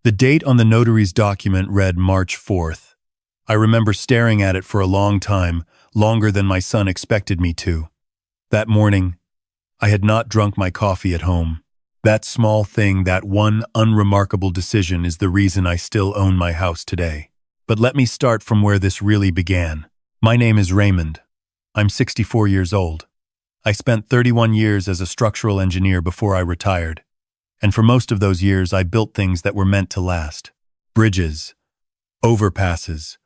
The date on the notary's document read March 4th. I remember staring at it for a long time, longer than my son expected me to. That morning, I had not drunk my coffee at home. That small thing, that one unremarkable decision is the reason I still own my house today. But let me start from where this really began. My name is Raymond. I'm 64 years old. I spent 31 years as a structural engineer before I retired. And for most of those years, I built things that were meant to last. Bridges, overpasses,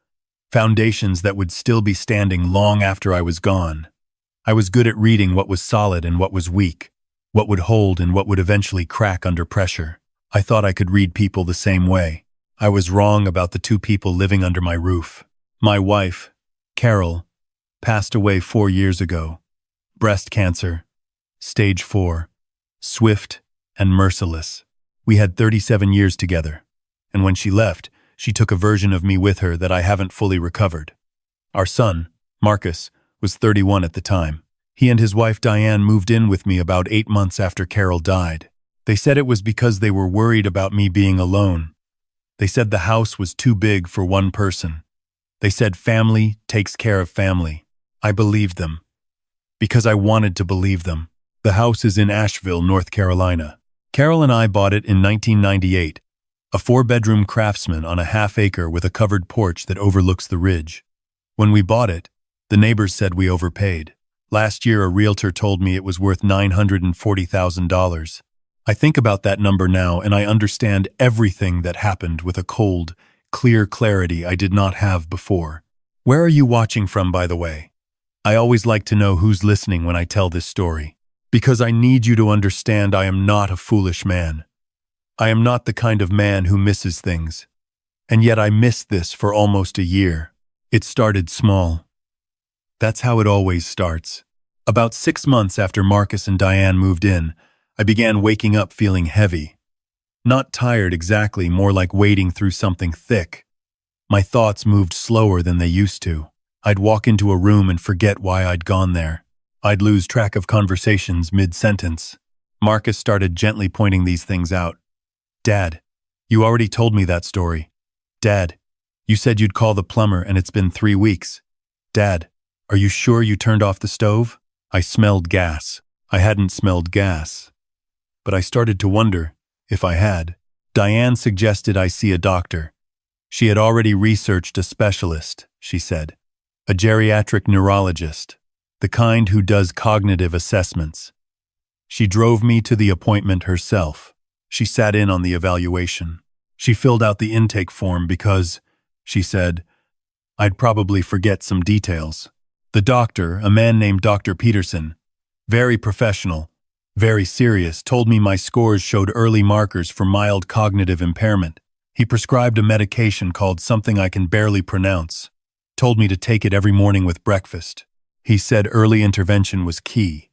foundations that would still be standing long after I was gone. I was good at reading what was solid and what was weak, what would hold and what would eventually crack under pressure. I thought I could read people the same way. I was wrong about the two people living under my roof. My wife, Carol, passed away 4 years ago. Breast cancer, stage 4, swift and merciless. We had 37 years together, and when she left, she took a version of me with her that I haven't fully recovered. Our son, Marcus, was 31 at the time. He and his wife Diane moved in with me about 8 months after Carol died. They said it was because they were worried about me being alone. They said the house was too big for one person. They said family takes care of family. I believed them, because I wanted to believe them. The house is in Asheville, North Carolina. Carol and I bought it in 1998, a 4-bedroom craftsman on a half-acre with a covered porch that overlooks the ridge. When we bought it, the neighbors said we overpaid. Last year, a realtor told me it was worth $940,000. I think about that number now, and I understand everything that happened with a cold, clear clarity I did not have before. Where are you watching from, by the way? I always like to know who's listening when I tell this story, because I need you to understand I am not a foolish man. I am not the kind of man who misses things. And yet I missed this for almost a year. It started small. That's how it always starts. About 6 months after Marcus and Diane moved in, I began waking up feeling heavy. Not tired exactly, more like wading through something thick. My thoughts moved slower than they used to. I'd walk into a room and forget why I'd gone there. I'd lose track of conversations mid-sentence. Marcus started gently pointing these things out. Dad, you already told me that story. Dad, you said you'd call the plumber and it's been 3 weeks. Dad, are you sure you turned off the stove? I smelled gas. I hadn't smelled gas. But I started to wonder if I had. Diane suggested I see a doctor. She had already researched a specialist, she said. A geriatric neurologist, the kind who does cognitive assessments. She drove me to the appointment herself. She sat in on the evaluation. She filled out the intake form because, she said, I'd probably forget some details. The doctor, a man named Dr. Peterson, very professional, very serious, told me my scores showed early markers for mild cognitive impairment. He prescribed a medication called something I can barely pronounce. Told me to take it every morning with breakfast. He said early intervention was key.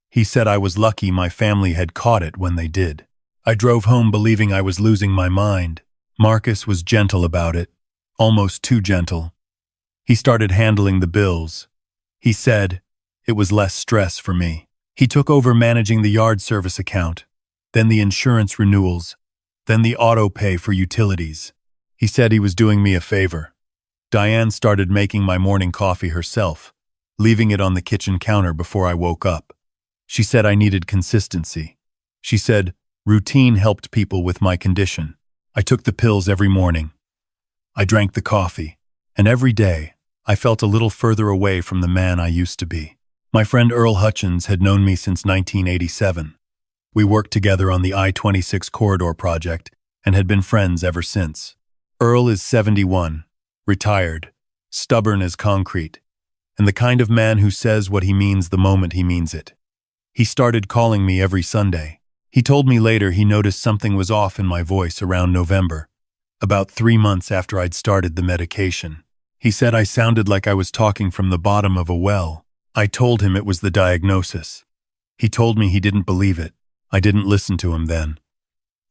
He said I was lucky my family had caught it when they did. I drove home believing I was losing my mind. Marcus was gentle about it, almost too gentle. He started handling the bills. He said it was less stress for me. He took over managing the yard service account, then the insurance renewals, then the auto pay for utilities. He said he was doing me a favor. Diane started making my morning coffee herself, leaving it on the kitchen counter before I woke up. She said I needed consistency. She said routine helped people with my condition. I took the pills every morning. I drank the coffee, and every day I felt a little further away from the man I used to be. My friend Earl Hutchins had known me since 1987. We worked together on the I-26 corridor project and had been friends ever since. Earl is 71, retired, stubborn as concrete, and the kind of man who says what he means the moment he means it. He started calling me every Sunday. He told me later he noticed something was off in my voice around November, about 3 months after I'd started the medication. He said I sounded like I was talking from the bottom of a well. I told him it was the diagnosis. He told me he didn't believe it. I didn't listen to him then.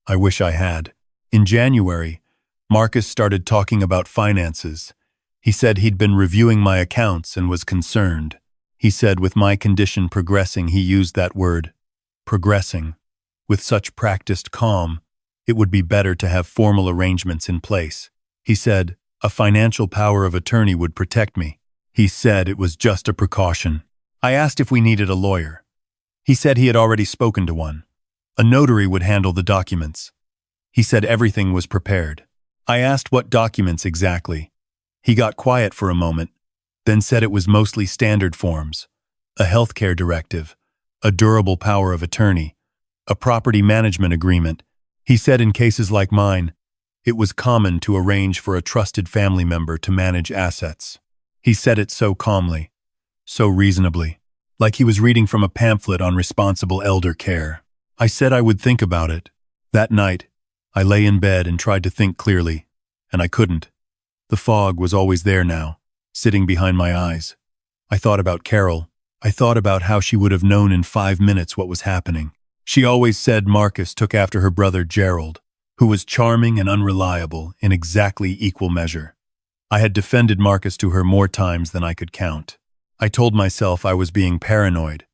I wish I had. In January, Marcus started talking about finances. He said he'd been reviewing my accounts and was concerned. He said with my condition progressing, he used that word, progressing, with such practiced calm. It would be better to have formal arrangements in place. He said, a financial power of attorney would protect me. He said it was just a precaution. I asked if we needed a lawyer. He said he had already spoken to one. A notary would handle the documents. He said everything was prepared. I asked what documents exactly. He got quiet for a moment, then said it was mostly standard forms, a healthcare directive, a durable power of attorney, a property management agreement. He said in cases like mine, it was common to arrange for a trusted family member to manage assets. He said it so calmly, so reasonably, like he was reading from a pamphlet on responsible elder care. I said I would think about it. That night, I lay in bed and tried to think clearly, and I couldn't. The fog was always there now, sitting behind my eyes. I thought about Carol. I thought about how she would have known in 5 minutes what was happening. She always said Marcus took after her brother Gerald, who was charming and unreliable in exactly equal measure. I had defended Marcus to her more times than I could count. I told myself I was being paranoid,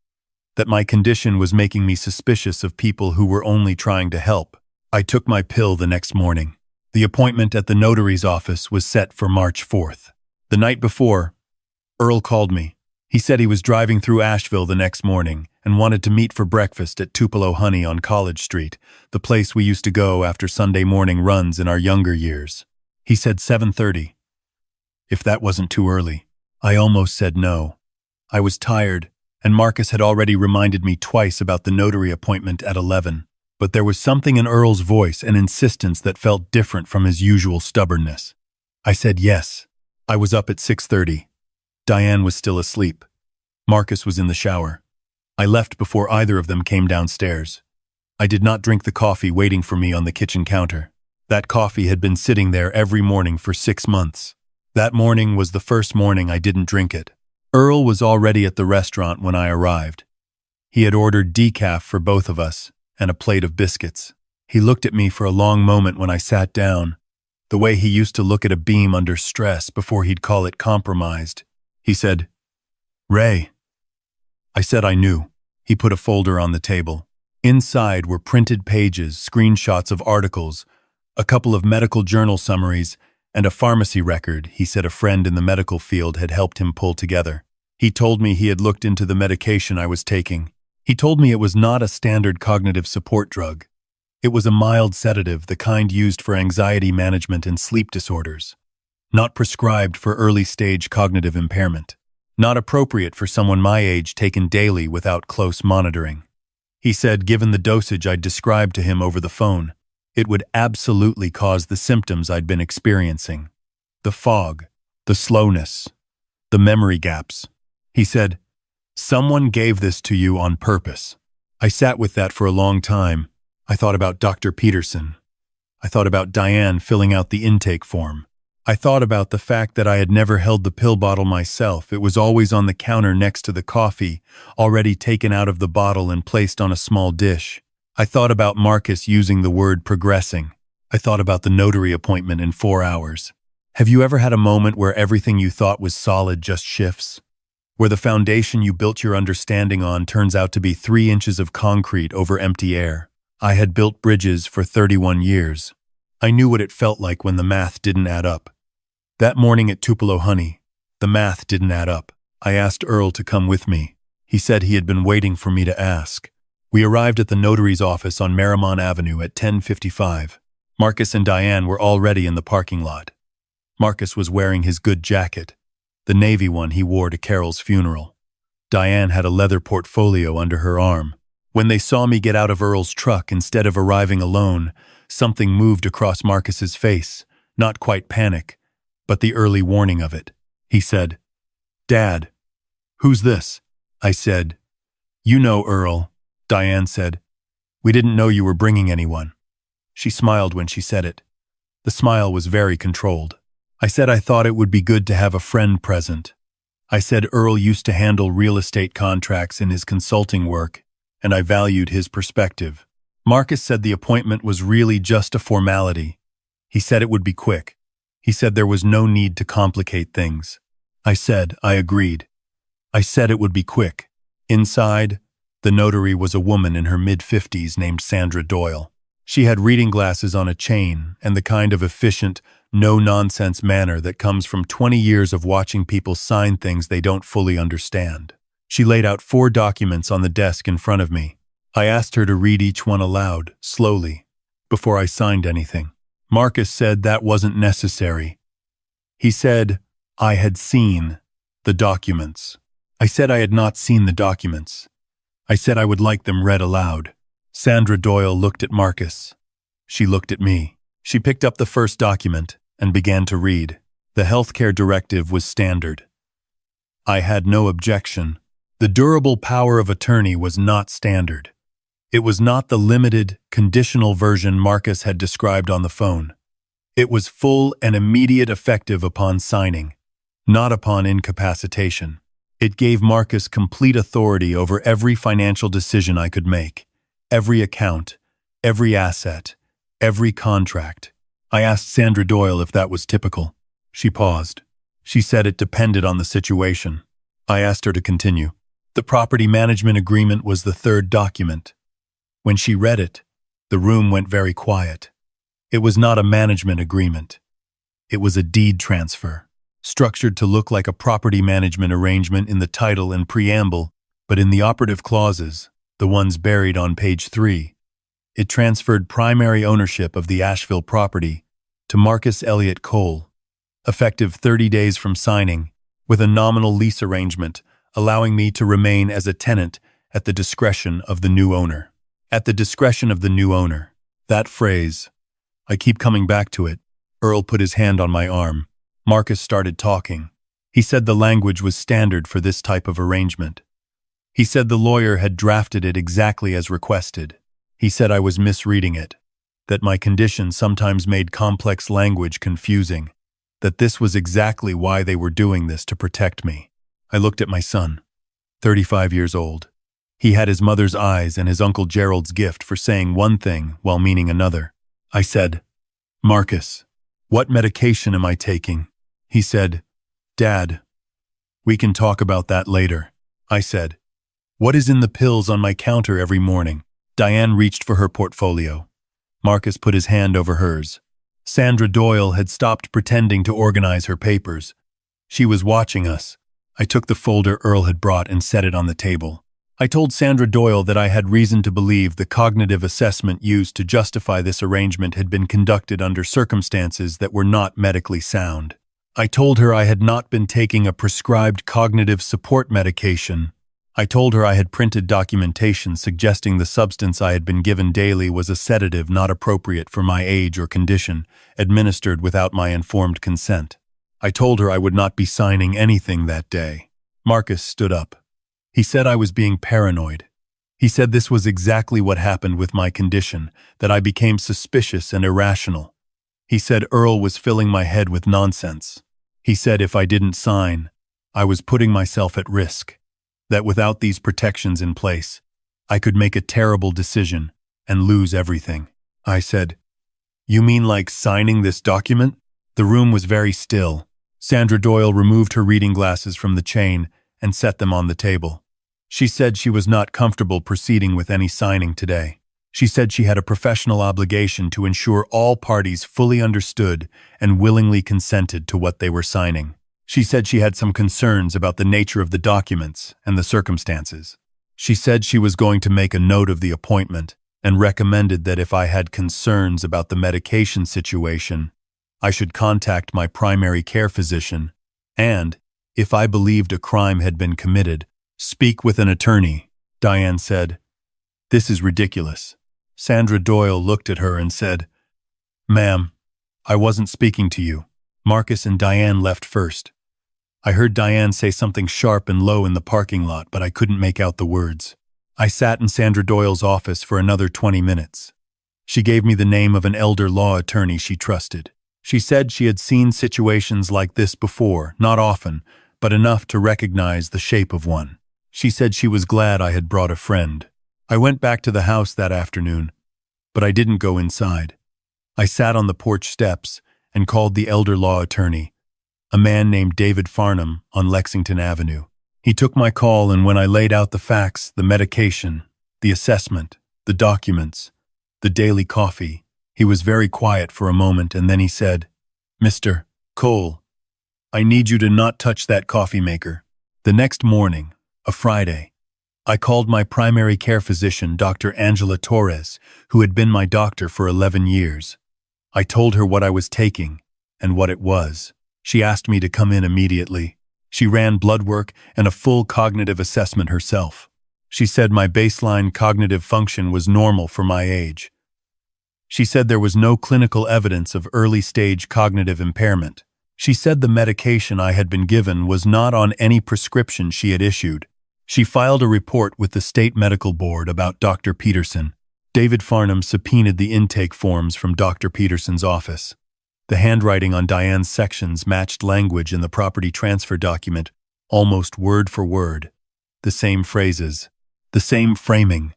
that my condition was making me suspicious of people who were only trying to help. I took my pill the next morning. The appointment at the notary's office was set for March 4th. The night before, Earl called me. He said he was driving through Asheville the next morning and wanted to meet for breakfast at Tupelo Honey on College Street, the place we used to go after Sunday morning runs in our younger years. He said 7:30. If that wasn't too early, I almost said no. I was tired, and Marcus had already reminded me twice about the notary appointment at 11. But there was something in Earl's voice and insistence that felt different from his usual stubbornness. I said yes. I was up at 6:30. Diane was still asleep. Marcus was in the shower. I left before either of them came downstairs. I did not drink the coffee waiting for me on the kitchen counter. That coffee had been sitting there every morning for 6 months. That morning was the first morning I didn't drink it. Earl was already at the restaurant when I arrived. He had ordered decaf for both of us and a plate of biscuits. He looked at me for a long moment when I sat down, the way he used to look at a beam under stress before he'd call it compromised. He said, "Ray." I said I knew. He put a folder on the table. Inside were printed pages, screenshots of articles, a couple of medical journal summaries, and a pharmacy record he said a friend in the medical field had helped him pull together. He told me he had looked into the medication I was taking. He told me it was not a standard cognitive support drug. It was a mild sedative, the kind used for anxiety management and sleep disorders. Not prescribed for early-stage cognitive impairment. Not appropriate for someone my age taken daily without close monitoring. He said, given the dosage I'd described to him over the phone, it would absolutely cause the symptoms I'd been experiencing. The fog, the slowness, the memory gaps. He said, "Someone gave this to you on purpose." I sat with that for a long time. I thought about Dr. Peterson. I thought about Diane filling out the intake form. I thought about the fact that I had never held the pill bottle myself. It was always on the counter next to the coffee, already taken out of the bottle and placed on a small dish. I thought about Marcus using the word progressing. I thought about the notary appointment in 4 hours. Have you ever had a moment where everything you thought was solid just shifts? Where the foundation you built your understanding on turns out to be 3 inches of concrete over empty air? I had built bridges for 31 years. I knew what it felt like when the math didn't add up. That morning at Tupelo Honey, the math didn't add up. I asked Earl to come with me. He said he had been waiting for me to ask. We arrived at the notary's office on Marymount Avenue at 10:55. Marcus and Diane were already in the parking lot. Marcus was wearing his good jacket, the navy one he wore to Carol's funeral. Diane had a leather portfolio under her arm. When they saw me get out of Earl's truck instead of arriving alone, something moved across Marcus's face, not quite panic, but the early warning of it. He said, "Dad, who's this?" I said, "You know Earl." Diane said, "We didn't know you were bringing anyone." She smiled when she said it. The smile was very controlled. I said I thought it would be good to have a friend present. I said Earl used to handle real estate contracts in his consulting work, and I valued his perspective. Marcus said the appointment was really just a formality. He said it would be quick. He said there was no need to complicate things. I said I agreed. I said it would be quick. Inside, the notary was a woman in her mid-50s named Sandra Doyle. She had reading glasses on a chain and the kind of efficient, no-nonsense manner that comes from 20 years of watching people sign things they don't fully understand. She laid out 4 documents on the desk in front of me. I asked her to read each one aloud, slowly, before I signed anything. Marcus said that wasn't necessary. He said I had seen the documents. I said I had not seen the documents. I said I would like them read aloud. Sandra Doyle looked at Marcus. She looked at me. She picked up the first document and began to read. The healthcare directive was standard. I had no objection. The durable power of attorney was not standard. It was not the limited, conditional version Marcus had described on the phone. It was full and immediate effective upon signing, not upon incapacitation. It gave Marcus complete authority over every financial decision I could make, every account, every asset, every contract. I asked Sandra Doyle if that was typical. She paused. She said it depended on the situation. I asked her to continue. The property management agreement was the 3rd document. When she read it, the room went very quiet. It was not a management agreement. It was a deed transfer, structured to look like a property management arrangement in the title and preamble, but in the operative clauses, the ones buried on page 3, it transferred primary ownership of the Asheville property to Marcus Elliott Cole, effective 30 days from signing, with a nominal lease arrangement allowing me to remain as a tenant at the discretion of the new owner. At the discretion of the new owner. That phrase, I keep coming back to it. Earl put his hand on my arm. Marcus started talking. He said the language was standard for this type of arrangement. He said the lawyer had drafted it exactly as requested. He said I was misreading it, that my condition sometimes made complex language confusing, that this was exactly why they were doing this to protect me. I looked at my son, 35 years old. He had his mother's eyes and his Uncle Gerald's gift for saying one thing while meaning another. I said, Marcus, what medication am I taking? He said, Dad, we can talk about that later. I said, what is in the pills on my counter every morning? Diane reached for her portfolio. Marcus put his hand over hers. Sandra Doyle had stopped pretending to organize her papers. She was watching us. I took the folder Earl had brought and set it on the table. I told Sandra Doyle that I had reason to believe the cognitive assessment used to justify this arrangement had been conducted under circumstances that were not medically sound. I told her I had not been taking a prescribed cognitive support medication. I told her I had printed documentation suggesting the substance I had been given daily was a sedative not appropriate for my age or condition, administered without my informed consent. I told her I would not be signing anything that day. Marcus stood up. He said I was being paranoid. He said this was exactly what happened with my condition, that I became suspicious and irrational. He said Earl was filling my head with nonsense. He said if I didn't sign, I was putting myself at risk, that without these protections in place, I could make a terrible decision and lose everything. I said, you mean like signing this document? The room was very still. Sandra Doyle removed her reading glasses from the chain and set them on the table. She said she was not comfortable proceeding with any signing today. She said she had a professional obligation to ensure all parties fully understood and willingly consented to what they were signing. She said she had some concerns about the nature of the documents and the circumstances. She said she was going to make a note of the appointment and recommended that if I had concerns about the medication situation, I should contact my primary care physician and, if I believed a crime had been committed, speak with an attorney. Diane said, this is ridiculous. Sandra Doyle looked at her and said, ma'am, I wasn't speaking to you. Marcus and Diane left first. I heard Diane say something sharp and low in the parking lot, but I couldn't make out the words. I sat in Sandra Doyle's office for another 20 minutes. She gave me the name of an elder law attorney she trusted. She said she had seen situations like this before, not often, but enough to recognize the shape of one. She said she was glad I had brought a friend. I went back to the house that afternoon, but I didn't go inside. I sat on the porch steps and called the elder law attorney, a man named David Farnham on Lexington Avenue. He took my call, and when I laid out the facts, the medication, the assessment, the documents, the daily coffee. He was very quiet for a moment and then he said, "Mr. Cole, I need you to not touch that coffee maker." The next morning, a Friday, I called my primary care physician, Dr. Angela Torres, who had been my doctor for 11 years. I told her what I was taking and what it was. She asked me to come in immediately. She ran blood work and a full cognitive assessment herself. She said my baseline cognitive function was normal for my age. She said there was no clinical evidence of early-stage cognitive impairment. She said the medication I had been given was not on any prescription she had issued. She filed a report with the State Medical Board about Dr. Peterson. David Farnham subpoenaed the intake forms from Dr. Peterson's office. The handwriting on Diane's sections matched language in the property transfer document, almost word for word. The same phrases, the same framing.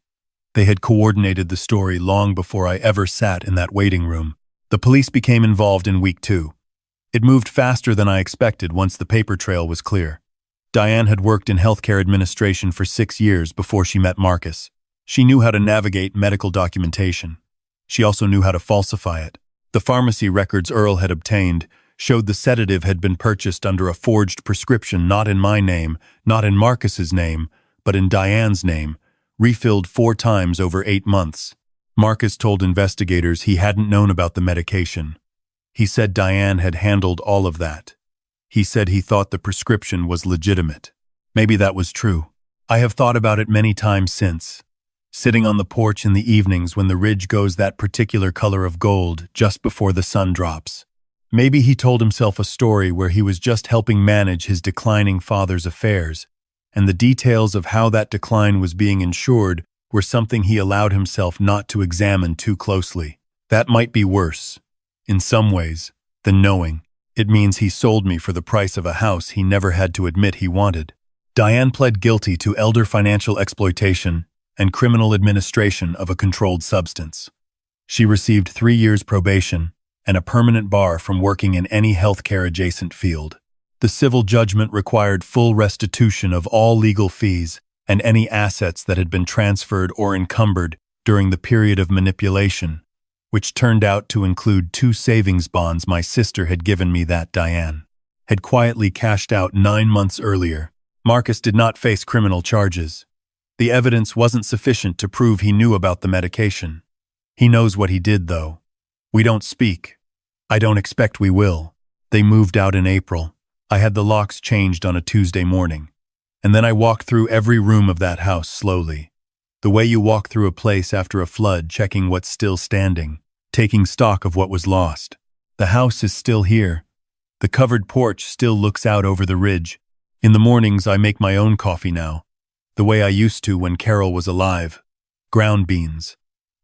They had coordinated the story long before I ever sat in that waiting room. The police became involved in week 2. It moved faster than I expected once the paper trail was clear. Diane had worked in healthcare administration for 6 years before she met Marcus. She knew how to navigate medical documentation. She also knew how to falsify it. The pharmacy records Earl had obtained showed the sedative had been purchased under a forged prescription not in my name, not in Marcus's name, but in Diane's name, refilled 4 times over 8 months. Marcus told investigators he hadn't known about the medication. He said Diane had handled all of that. He said he thought the prescription was legitimate. Maybe that was true. I have thought about it many times since. Sitting on the porch in the evenings when the ridge goes that particular color of gold just before the sun drops. Maybe he told himself a story where he was just helping manage his declining father's affairs, and the details of how that decline was being ensured were something he allowed himself not to examine too closely. That might be worse, in some ways, than knowing. It means he sold me for the price of a house he never had to admit he wanted. Diane pled guilty to elder financial exploitation and criminal administration of a controlled substance. She received 3 years probation and a permanent bar from working in any healthcare-adjacent field. The civil judgment required full restitution of all legal fees and any assets that had been transferred or encumbered during the period of manipulation, which turned out to include 2 savings bonds my sister had given me that Diane had quietly cashed out 9 months earlier. Marcus did not face criminal charges. The evidence wasn't sufficient to prove he knew about the medication. He knows what he did, though. We don't speak. I don't expect we will. They moved out in April. I had the locks changed on a Tuesday morning. And then I walked through every room of that house slowly. The way you walk through a place after a flood, checking what's still standing, taking stock of what was lost. The house is still here. The covered porch still looks out over the ridge. In the mornings, I make my own coffee now, the way I used to when Carol was alive. Ground beans.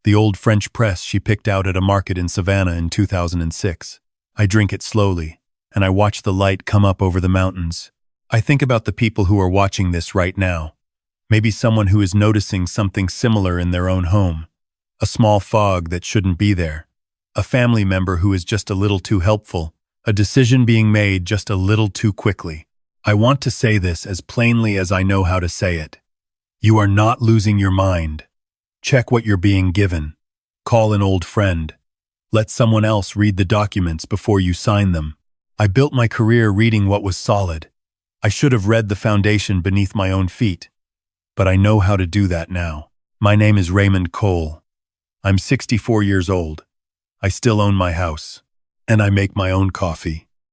The old French press she picked out at a market in Savannah in 2006. I drink it slowly, and I watch the light come up over the mountains. I think about the people who are watching this right now. Maybe someone who is noticing something similar in their own home. A small fog that shouldn't be there. A family member who is just a little too helpful. A decision being made just a little too quickly. I want to say this as plainly as I know how to say it. You are not losing your mind. Check what you're being given. Call an old friend. Let someone else read the documents before you sign them. I built my career reading what was solid. I should have read the foundation beneath my own feet. But I know how to do that now. My name is Raymond Cole. I'm 64 years old. I still own my house. And I make my own coffee.